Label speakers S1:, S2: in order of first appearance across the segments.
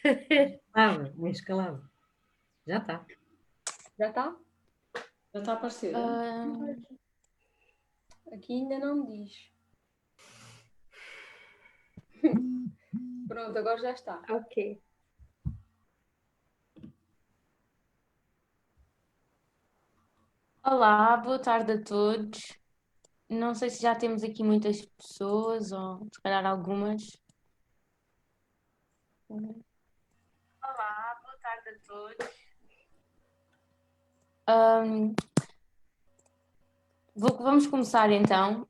S1: Escalava, uma escalava. Já está.
S2: Já está?
S3: Já está a aparecer?
S2: Aqui ainda não me diz. Pronto, agora já está.
S4: Ok.
S5: Olá, boa tarde a todos. Não sei se já temos aqui muitas pessoas ou se calhar algumas. Olá, boa tarde a todos. Vamos começar então.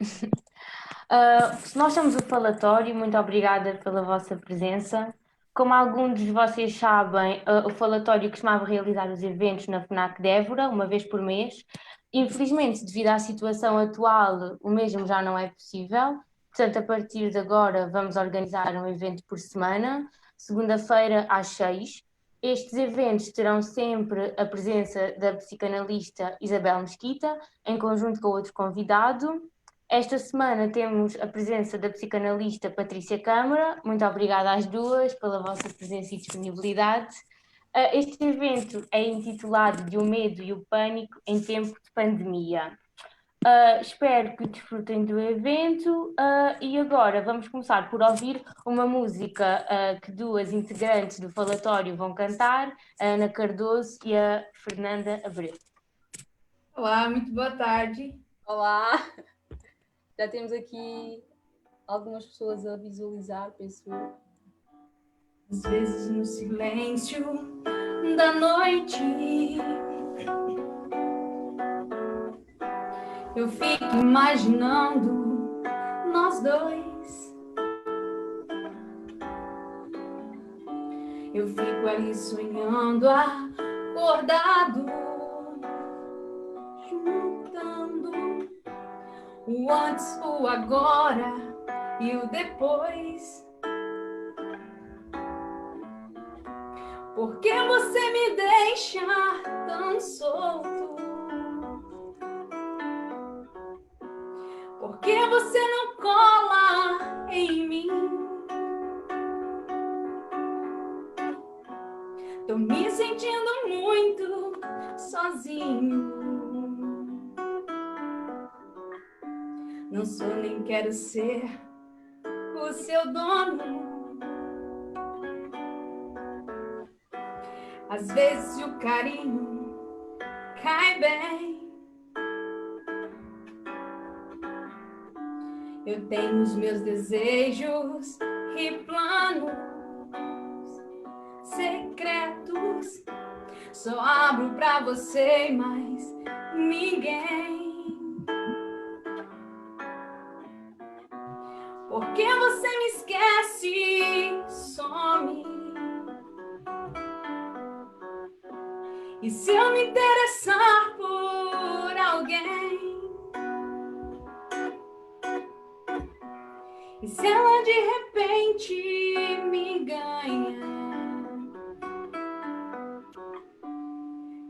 S5: Nós somos o Falatório, muito obrigada pela vossa presença. Como alguns de vocês sabem, o Falatório costumava realizar os eventos na FNAC de Évora, uma vez por mês. Infelizmente, devido à situação atual, o mesmo já não é possível. Portanto, a partir de agora, vamos organizar um evento por semana, segunda-feira às 6. Estes eventos terão sempre a presença da psicanalista Isabel Mesquita, em conjunto com outro convidado. Esta semana temos a presença da psicanalista Patrícia Câmara. Muito obrigada às duas pela vossa presença e disponibilidade. Este evento é intitulado De o Medo e o Pânico em Tempo de Pandemia. Espero que desfrutem do evento e agora vamos começar por ouvir uma música que duas integrantes do Falatório vão cantar, a Ana Cardoso e a Fernanda Abreu.
S6: Olá, muito boa tarde.
S2: Olá! Já temos aqui algumas pessoas a visualizar, penso eu.
S6: Às vezes no silêncio da noite eu fico imaginando nós dois. Eu fico ali sonhando, acordado, juntando o antes, o agora e o depois. Por que você me deixa tão solto? Por que você não cola em mim? Tô me sentindo muito sozinho. Não sou nem quero ser o seu dono. Às vezes o carinho cai bem. Eu tenho os meus desejos e planos secretos. Só abro pra você e mais ninguém. Por que você me esquece e some? E se eu me interessar por alguém? E se ela de repente me ganha?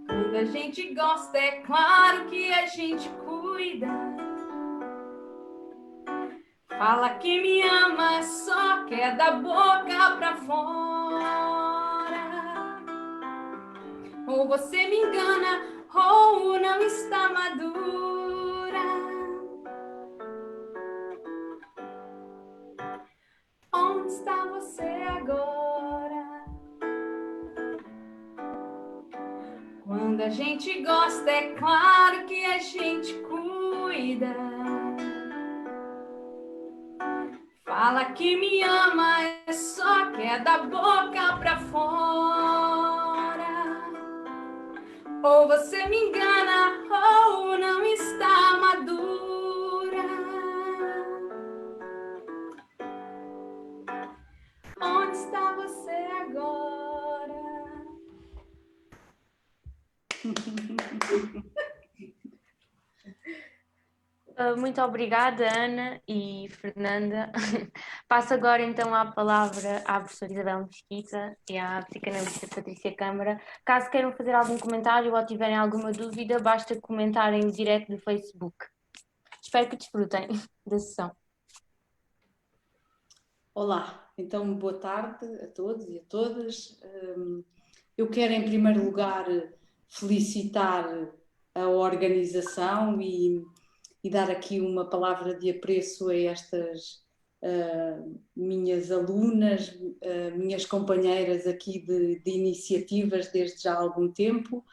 S6: Quando a gente gosta, é claro que a gente cuida. Fala que me ama, só quer da boca pra fora. Ou você me engana, ou não está madura. Onde está você agora? Quando a gente gosta, é claro que a gente cuida. Fala que me ama, é só quer da boca pra fora. Ou você me engana, ou não está madura. Onde está você agora?
S5: Muito obrigada, Ana e Fernanda. Passo agora então a palavra à professora Isabel Mesquita e à psicanalista Patrícia Câmara. Caso queiram fazer algum comentário ou tiverem alguma dúvida, basta comentarem o direct do Facebook. Espero que desfrutem da sessão.
S3: Olá, Então, boa tarde a todos e a todas. Eu quero, em primeiro lugar, felicitar a organização e dar aqui uma palavra de apreço a estas minhas alunas, minhas companheiras aqui de iniciativas desde já há algum tempo.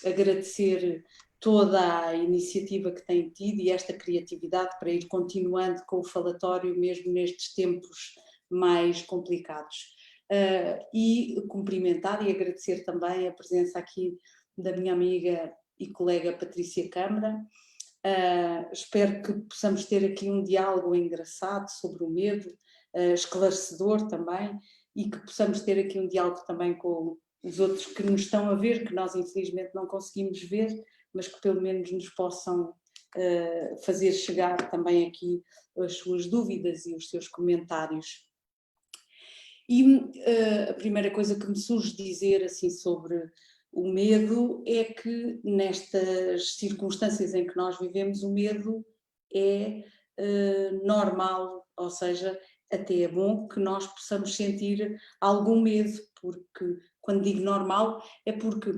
S3: Agradecer toda a iniciativa que têm tido e esta criatividade para ir continuando com o falatório mesmo nestes tempos mais complicados. E cumprimentar e agradecer também a presença aqui da minha amiga e colega Patrícia Câmara. Espero que possamos ter aqui um diálogo engraçado sobre o medo, esclarecedor também, e que possamos ter aqui um diálogo também com os outros que nos estão a ver, que nós infelizmente não conseguimos ver, mas que pelo menos nos possam fazer chegar também aqui as suas dúvidas e os seus comentários. E a primeira coisa que me surge dizer assim sobre o medo é que nestas circunstâncias em que nós vivemos o medo é normal, ou seja, até é bom que nós possamos sentir algum medo, porque quando digo normal é porque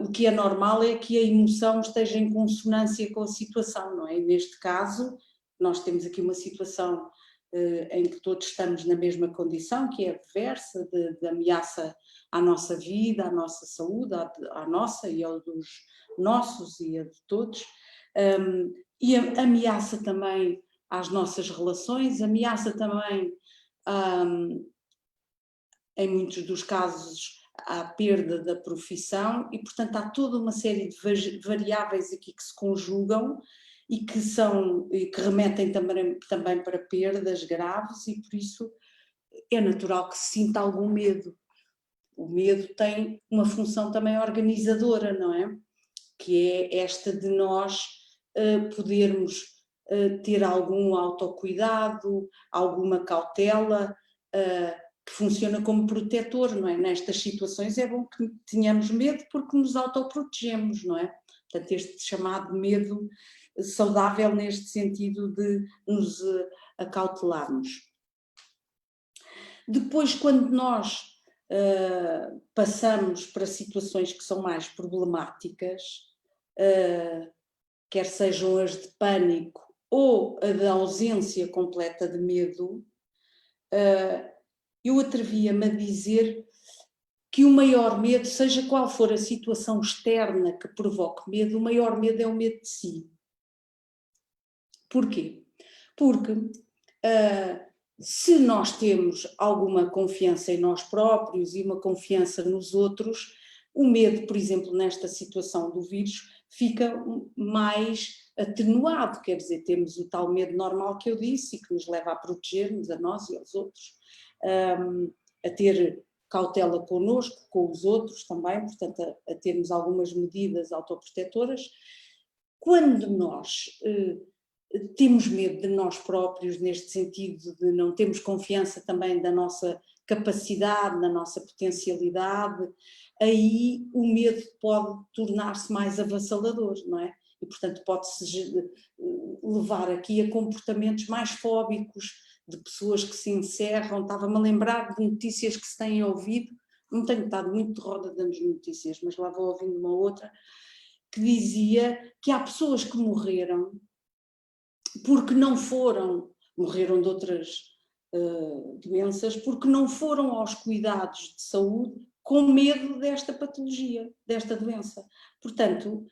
S3: o que é normal é que a emoção esteja em consonância com a situação, não é? E neste caso nós temos aqui uma situação em que todos estamos na mesma condição, que é adversa, de ameaça à nossa vida, à nossa saúde, à nossa e ao dos nossos e a de todos, e ameaça também às nossas relações, ameaça também, em muitos dos casos, à perda da profissão e, portanto, há toda uma série de variáveis aqui que se conjugam e que remetem também para perdas graves e, por isso, é natural que se sinta algum medo. O medo tem uma função também organizadora, não é? Que é esta de nós podermos ter algum autocuidado, alguma cautela, que funciona como protetor, não é? Nestas situações é bom que tenhamos medo porque nos autoprotegemos, não é? Portanto, este chamado medo saudável neste sentido de nos acautelarmos. Depois, quando nós passamos para situações que são mais problemáticas, quer sejam as de pânico ou a de ausência completa de medo, eu atrevia-me a dizer que o maior medo, seja qual for a situação externa que provoque medo, o maior medo é o medo de si. Porquê? Porque se nós temos alguma confiança em nós próprios e uma confiança nos outros, o medo, por exemplo, nesta situação do vírus, fica mais atenuado, quer dizer, temos o tal medo normal que eu disse e que nos leva a proteger-nos a nós e aos outros, a ter cautela connosco, com os outros também, portanto a termos algumas medidas autoprotetoras. Quando nós temos medo de nós próprios, neste sentido de não termos confiança também da nossa capacidade, na nossa potencialidade, aí o medo pode tornar-se mais avassalador, não é? E, portanto, pode-se levar aqui a comportamentos mais fóbicos, de pessoas que se encerram. Estava-me a lembrar de notícias que se têm ouvido, não tenho estado muito de roda das notícias, mas lá vou ouvindo uma outra, que dizia que há pessoas que morreram porque não morreram de outras doenças, porque não foram aos cuidados de saúde com medo desta patologia, desta doença. Portanto,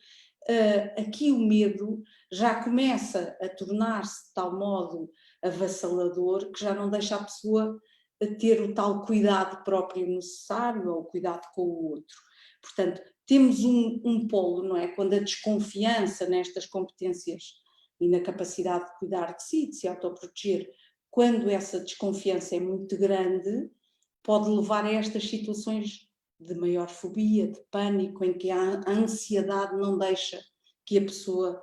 S3: aqui o medo já começa a tornar-se de tal modo avassalador que já não deixa a pessoa ter o tal cuidado próprio necessário ou o cuidado com o outro. Portanto, temos um polo, não é? Quando a desconfiança nestas competências e na capacidade de cuidar de si, de se autoproteger, quando essa desconfiança é muito grande, pode levar a estas situações de maior fobia, de pânico, em que a ansiedade não deixa que a pessoa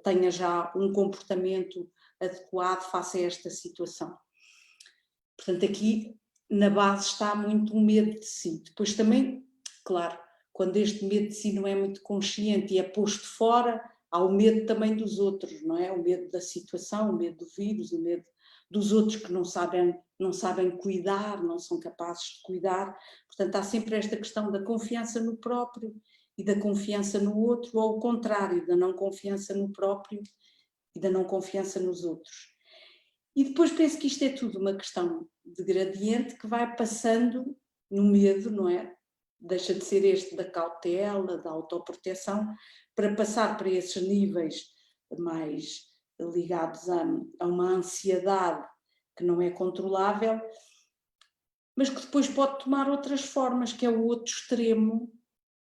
S3: tenha já um comportamento adequado face a esta situação. Portanto, aqui na base está muito o medo de si. Depois também, claro, quando este medo de si não é muito consciente e é posto fora, há o medo também dos outros, não é? O medo da situação, o medo do vírus, o medo dos outros que não sabem cuidar, não são capazes de cuidar. Portanto, há sempre esta questão da confiança no próprio e da confiança no outro, ou o contrário, da não confiança no próprio e da não confiança nos outros. E depois penso que isto é tudo uma questão de gradiente que vai passando no medo, não é? Deixa de ser este da cautela, da autoproteção, para passar para esses níveis mais ligados a uma ansiedade que não é controlável, mas que depois pode tomar outras formas, que é o outro extremo,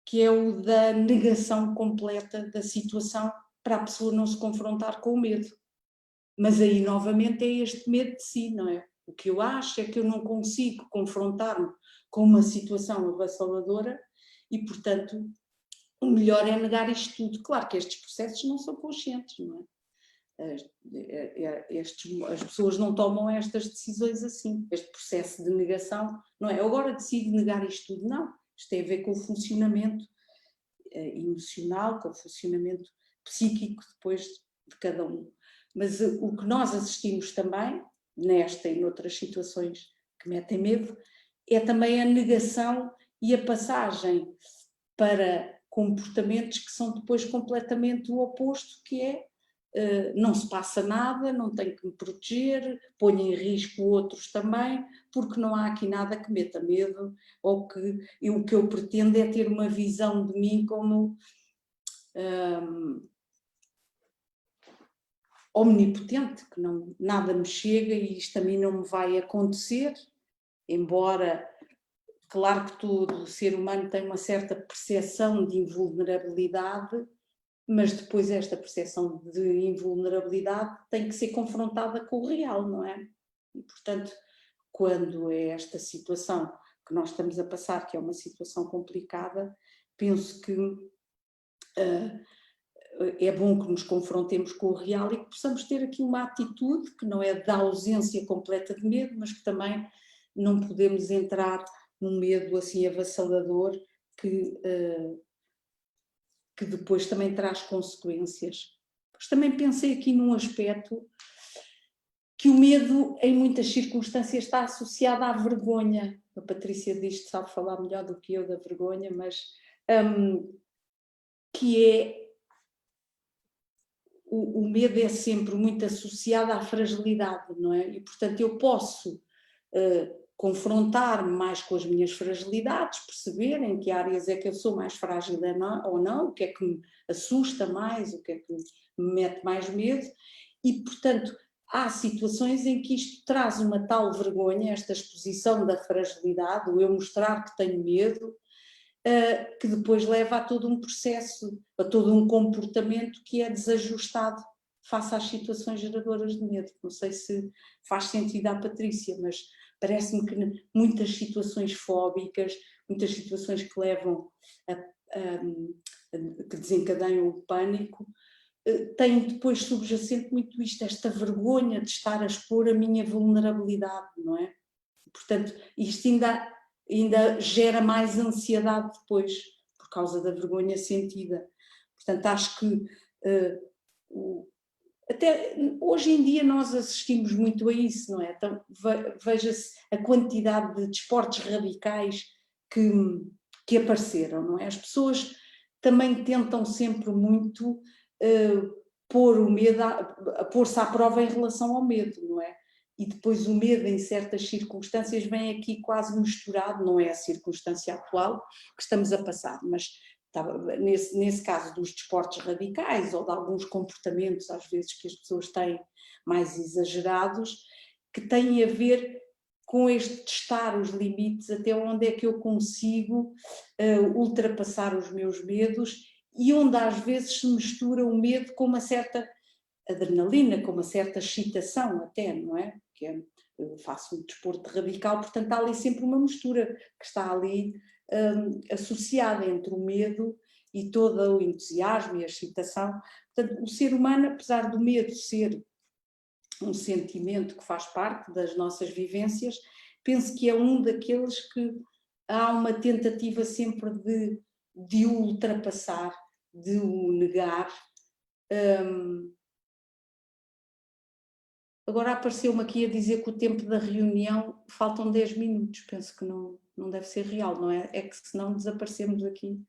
S3: que é o da negação completa da situação, para a pessoa não se confrontar com o medo. Mas aí novamente é este medo de si, não é? O que eu acho é que eu não consigo confrontar-me com uma situação avassaladora e, portanto, o melhor é negar isto tudo. Claro que estes processos não são conscientes, não é? As pessoas não tomam estas decisões assim, este processo de negação, não é? Eu agora decido negar isto tudo, não. Isto tem a ver com o funcionamento emocional, com o funcionamento psíquico depois de cada um. Mas o que nós assistimos também, nesta e noutras situações que metem medo, é também a negação e a passagem para comportamentos que são depois completamente o oposto, que é não se passa nada, não tenho que me proteger, ponho em risco outros também, porque não há aqui nada que meta medo, ou que o que eu pretendo é ter uma visão de mim como omnipotente, que não, nada me chega e isto a mim não me vai acontecer, embora, claro que todo ser humano tem uma certa percepção de invulnerabilidade, mas depois esta percepção de invulnerabilidade tem que ser confrontada com o real, não é? E, portanto, quando é esta situação que nós estamos a passar, que é uma situação complicada, penso que é bom que nos confrontemos com o real e que possamos ter aqui uma atitude que não é da ausência completa de medo, mas que também não podemos entrar num medo assim avassalador que depois também traz consequências. Mas também pensei aqui num aspecto que o medo em muitas circunstâncias está associado à vergonha. A Patrícia diz que sabe falar melhor do que eu da vergonha, mas que é o medo é sempre muito associado à fragilidade, não é? E portanto eu posso confrontar-me mais com as minhas fragilidades, perceber em que áreas é que eu sou mais frágil ou não, o que é que me assusta mais, o que é que me mete mais medo, e portanto há situações em que isto traz uma tal vergonha, esta exposição da fragilidade, o eu mostrar que tenho medo, que depois leva a todo um processo, a todo um comportamento que é desajustado face às situações geradoras de medo. Não sei se faz sentido à Patrícia, mas parece-me que muitas situações fóbicas, muitas situações que levam que desencadeiam o pânico, têm depois subjacente muito isto, esta vergonha de estar a expor a minha vulnerabilidade, não é? Portanto, isto ainda gera mais ansiedade depois, por causa da vergonha sentida. Portanto, acho que até hoje em dia nós assistimos muito a isso, não é? Então, veja-se a quantidade de desportos radicais que apareceram, não é? As pessoas também tentam sempre muito pôr o medo, pôr-se à prova em relação ao medo, não é? E depois o medo em certas circunstâncias vem aqui quase misturado, não é a circunstância atual que estamos a passar, mas nesse caso dos desportos radicais ou de alguns comportamentos às vezes que as pessoas têm mais exagerados, que têm a ver com este testar os limites, até onde é que eu consigo ultrapassar os meus medos, e onde às vezes se mistura o medo com uma certa adrenalina, com uma certa excitação até, não é? Eu faço um desporto radical, portanto há ali sempre uma mistura que está ali associada entre o medo e todo o entusiasmo e a excitação. Portanto, o ser humano, apesar do medo ser um sentimento que faz parte das nossas vivências, penso que é um daqueles que há uma tentativa sempre de o ultrapassar, de o negar, Agora apareceu-me aqui a dizer que o tempo da reunião faltam 10 minutos, penso que não deve ser real, não é? É que se não desaparecemos aqui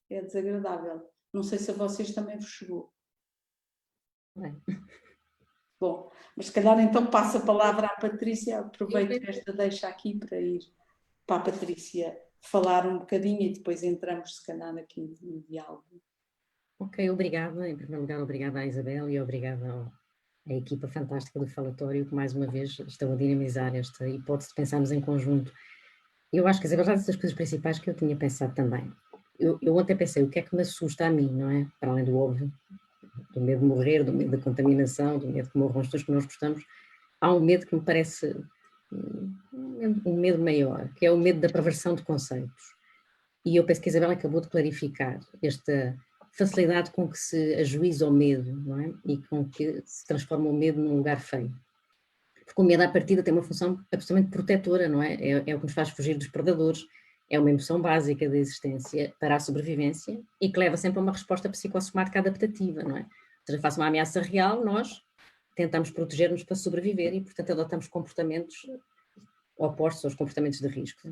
S3: é desagradável. Não sei se a vocês também vos chegou.
S1: Bem.
S3: Bom, mas se calhar então passo a palavra à Patrícia, aproveito esta deixa aqui para ir para a Patrícia falar um bocadinho e depois entramos se calhar aqui no diálogo.
S1: Ok, obrigada. Em primeiro lugar, obrigada à Isabel e obrigada à equipa fantástica do Falatório que mais uma vez estão a dinamizar esta hipótese de pensarmos em conjunto. Eu acho que a Isabel já disse as coisas principais que eu tinha pensado também. Eu ontem pensei, o que é que me assusta a mim, não é? Para além do óbvio, do medo de morrer, do medo da contaminação, do medo que morram as pessoas que nós gostamos, há um medo que me parece um medo maior, que é o medo da perversão de conceitos. E eu penso que a Isabel acabou de clarificar esta facilidade com que se ajuiza o medo, não é? E com que se transforma o medo num lugar feio. Porque o medo à partida tem uma função absolutamente protetora, não é? É o que nos faz fugir dos predadores, é uma emoção básica da existência para a sobrevivência e que leva sempre a uma resposta psicossomática adaptativa, não é? Ou seja, face a uma ameaça real, nós tentamos proteger-nos para sobreviver e, portanto, adotamos comportamentos opostos aos comportamentos de risco.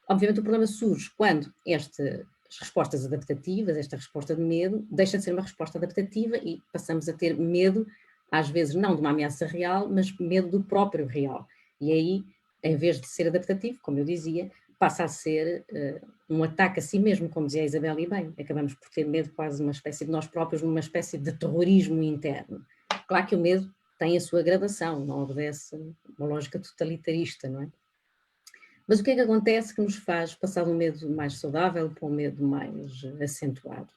S1: Obviamente o problema surge quando estas respostas adaptativas, esta resposta de medo, deixa de ser uma resposta adaptativa e passamos a ter medo, às vezes não de uma ameaça real, mas medo do próprio real. E aí, em vez de ser adaptativo, como eu dizia, passa a ser um ataque a si mesmo, como dizia a Isabel e bem, acabamos por ter medo quase uma espécie de nós próprios, numa espécie de terrorismo interno. Claro que o medo tem a sua gradação, não obedece uma lógica totalitarista, não é? Mas o que é que acontece que nos faz passar de um medo mais saudável para um medo mais acentuado?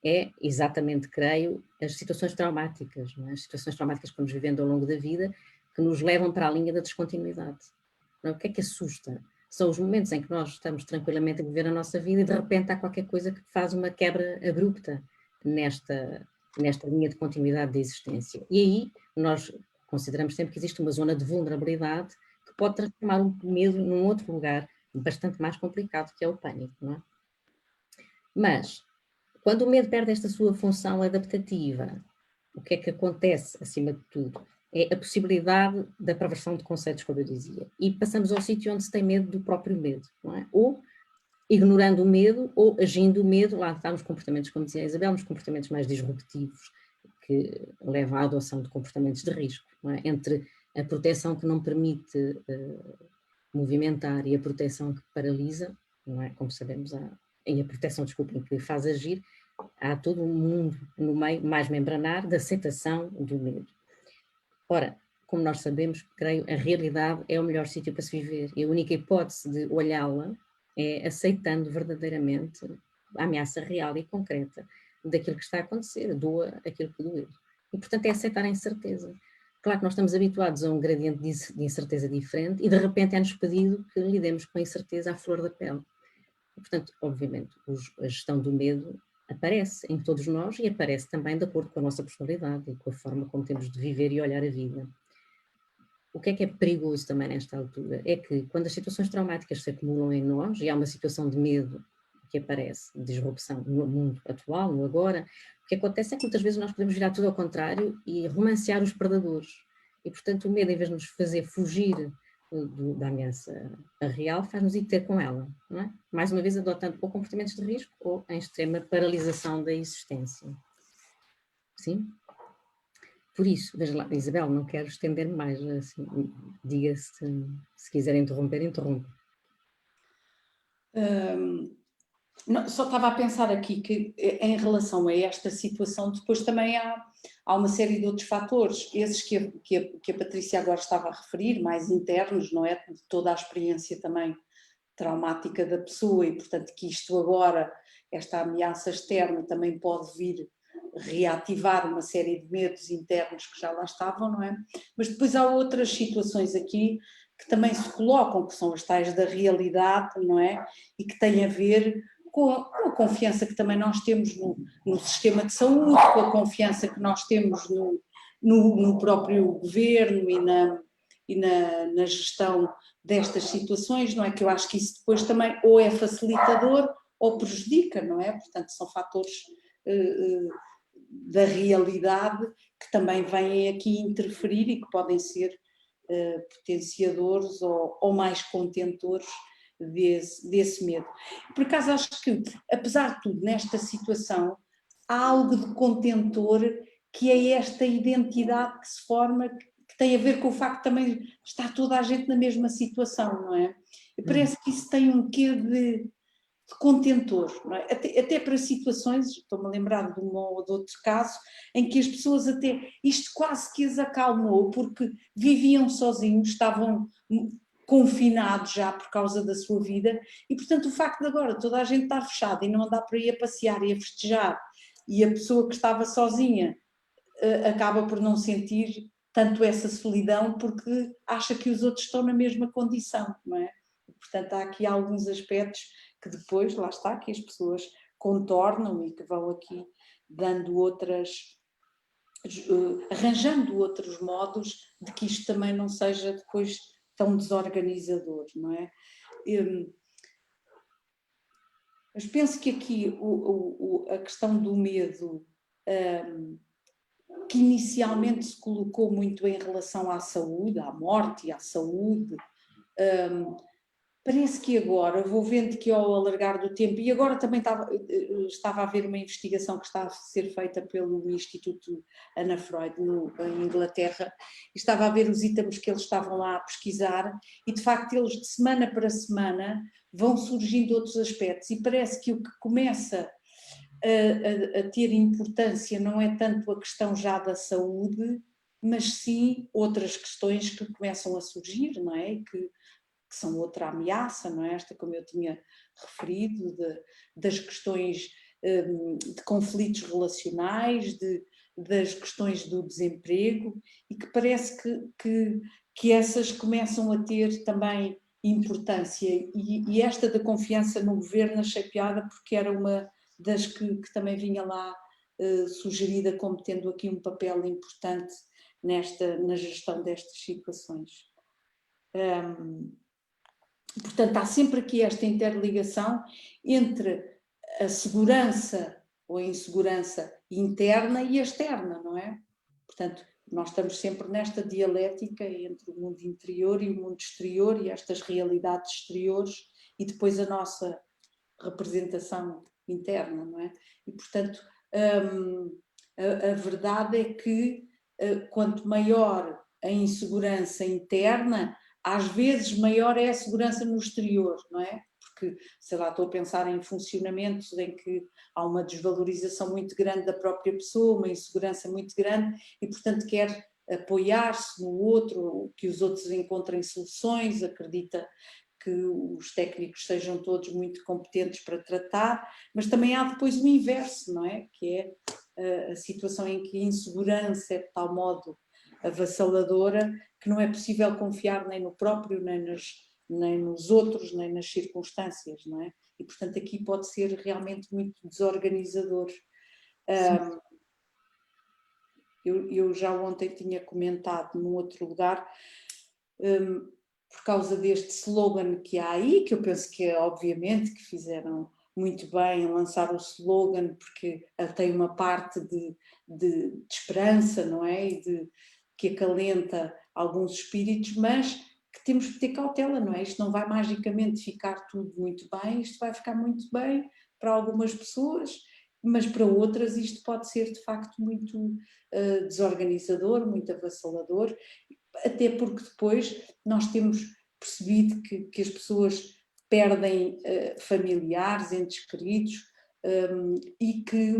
S1: É exatamente, creio, as situações traumáticas, não é? As situações traumáticas que vamos vivendo ao longo da vida que nos levam para a linha da descontinuidade. Não é? O que é que assusta? São os momentos em que nós estamos tranquilamente a viver a nossa vida e de repente há qualquer coisa que faz uma quebra abrupta nesta linha de continuidade da existência. E aí nós consideramos sempre que existe uma zona de vulnerabilidade que pode transformar o medo num outro lugar bastante mais complicado, que é o pânico, não é? Mas, quando o medo perde esta sua função adaptativa, o que é que acontece, acima de tudo? É a possibilidade da perversão de conceitos, como eu dizia. E passamos ao sítio onde se tem medo do próprio medo, não é? Ou ignorando o medo, ou agindo o medo, lá está nos comportamentos, como dizia a Isabel, nos comportamentos mais disruptivos, que levam à adoção de comportamentos de risco, não é? Entre a proteção que não permite movimentar e a proteção que paralisa, não é? Como sabemos, e a proteção, desculpem, que faz agir, há todo um mundo no meio mais membranar da aceitação do medo. Ora, como nós sabemos, creio, a realidade é o melhor sítio para se viver e a única hipótese de olhá-la é aceitando verdadeiramente a ameaça real e concreta daquilo que está a acontecer, doa aquilo que doer. E, portanto, é aceitar a incerteza. Claro que nós estamos habituados a um gradiente de incerteza diferente e, de repente, é-nos pedido que lidemos com a incerteza à flor da pele. E, portanto, obviamente, a gestão do medo aparece em todos nós e aparece também de acordo com a nossa personalidade e com a forma como temos de viver e olhar a vida. O que é perigoso também nesta altura é que quando as situações traumáticas se acumulam em nós e há uma situação de medo que aparece, de disrupção no mundo atual, no agora, o que acontece é que muitas vezes nós podemos virar tudo ao contrário e romancear os predadores. E, portanto, o medo, em vez de nos fazer fugir da ameaça real, faz-nos ir ter com ela, não é? Mais uma vez adotando ou comportamentos de risco ou em extrema paralisação da existência. Sim? Por isso, veja lá, Isabel, não quero estender mais, assim, diga se quiser interromper, interrompa.
S3: Só estava a pensar aqui que em relação a esta situação depois também há uma série de outros fatores, esses que a Patrícia agora estava a referir, mais internos, não é? De toda a experiência também traumática da pessoa e portanto que isto agora, esta ameaça externa também pode vir reativar uma série de medos internos que já lá estavam, não é? Mas depois há outras situações aqui que também se colocam, que são as tais da realidade, não é? E que têm a ver com a confiança que também nós temos no sistema de saúde, com a confiança que nós temos no próprio governo e na gestão destas situações, não é? Que eu acho que isso depois também ou é facilitador ou prejudica, não é? Portanto, são fatores da realidade, que também vêm aqui interferir e que podem ser potenciadores ou mais contentores desse medo. Por acaso acho que, apesar de tudo, nesta situação, há algo de contentor, que é esta identidade que se forma, que tem a ver com o facto de também estar toda a gente na mesma situação, não é? E parece que isso tem um quê de contentor, não é? Até para situações, estou-me a lembrar de um ou de outro caso, em que as pessoas até, isto quase que as acalmou, porque viviam sozinhos, estavam confinados já por causa da sua vida, e portanto o facto de agora toda a gente estar fechada e não andar por aí a passear e a festejar, e a pessoa que estava sozinha acaba por não sentir tanto essa solidão, porque acha que os outros estão na mesma condição, não é? Portanto, há aqui alguns aspectos que depois, lá está, que as pessoas contornam e que vão aqui dando arranjando outros modos de que isto também não seja depois tão desorganizador, não é? Mas penso que aqui a questão do medo, que inicialmente se colocou muito em relação à saúde, à morte e à saúde, parece que agora, vou vendo que ao alargar do tempo, e agora também estava a haver uma investigação que está a ser feita pelo Instituto Ana Freud em Inglaterra, e estava a ver os itens que eles estavam lá a pesquisar, e de facto eles de semana para semana vão surgindo outros aspectos, e parece que o que começa a ter importância não é tanto a questão já da saúde, mas sim outras questões que começam a surgir, não é? Que são outra ameaça, não é? Esta, como eu tinha referido, das questões de conflitos relacionais, das questões do desemprego, e que parece que essas começam a ter também importância, e esta da confiança no governo achei piada, porque era uma das que também vinha lá sugerida como tendo aqui um papel importante na gestão destas situações. Portanto, há sempre aqui esta interligação entre a segurança ou a insegurança interna e externa, não é? Portanto, nós estamos sempre nesta dialética entre o mundo interior e o mundo exterior, e estas realidades exteriores, e depois a nossa representação interna, não é? E, portanto, a verdade é que quanto maior a insegurança interna, às vezes maior é a segurança no exterior, não é? Porque, sei lá, estou a pensar em funcionamentos em que há uma desvalorização muito grande da própria pessoa, uma insegurança muito grande, e portanto quer apoiar-se no outro, que os outros encontrem soluções, acredita que os técnicos sejam todos muito competentes para tratar, mas também há depois o inverso, não é? Que é a situação em que a insegurança é de tal modo avassaladora que não é possível confiar nem no próprio, nem nos outros, nem nas circunstâncias, não é? E portanto aqui pode ser realmente muito desorganizador. Eu já ontem tinha comentado num outro lugar, por causa deste slogan que há aí, que eu penso que é obviamente que fizeram muito bem em lançar o slogan, porque ele tem uma parte de esperança, não é? E que acalenta alguns espíritos, mas que temos que ter cautela, não é? Isto não vai magicamente ficar tudo muito bem, isto vai ficar muito bem para algumas pessoas, mas para outras isto pode ser de facto muito desorganizador, muito avassalador, até porque depois nós temos percebido que as pessoas perdem familiares, entes queridos, e que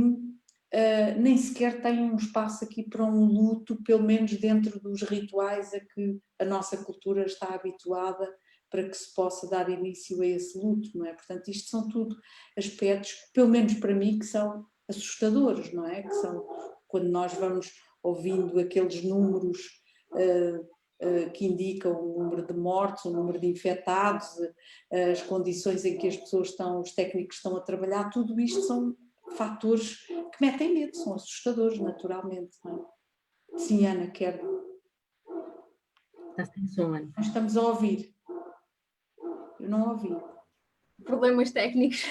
S3: nem sequer têm um espaço aqui para um luto, pelo menos dentro dos rituais a que a nossa cultura está habituada, para que se possa dar início a esse luto, não é? Portanto, isto são tudo aspectos, pelo menos para mim, que são assustadores, não é? Que são quando nós vamos ouvindo aqueles números que indicam o número de mortes, o número de infectados, as condições em que as pessoas estão, os técnicos estão a trabalhar, tudo isto são fatores que metem medo, são assustadores, naturalmente, não é? Sim, Ana, quero.
S1: Está sem som, Ana.
S3: Nós estamos a ouvir. Eu não ouvi.
S2: Problemas técnicos.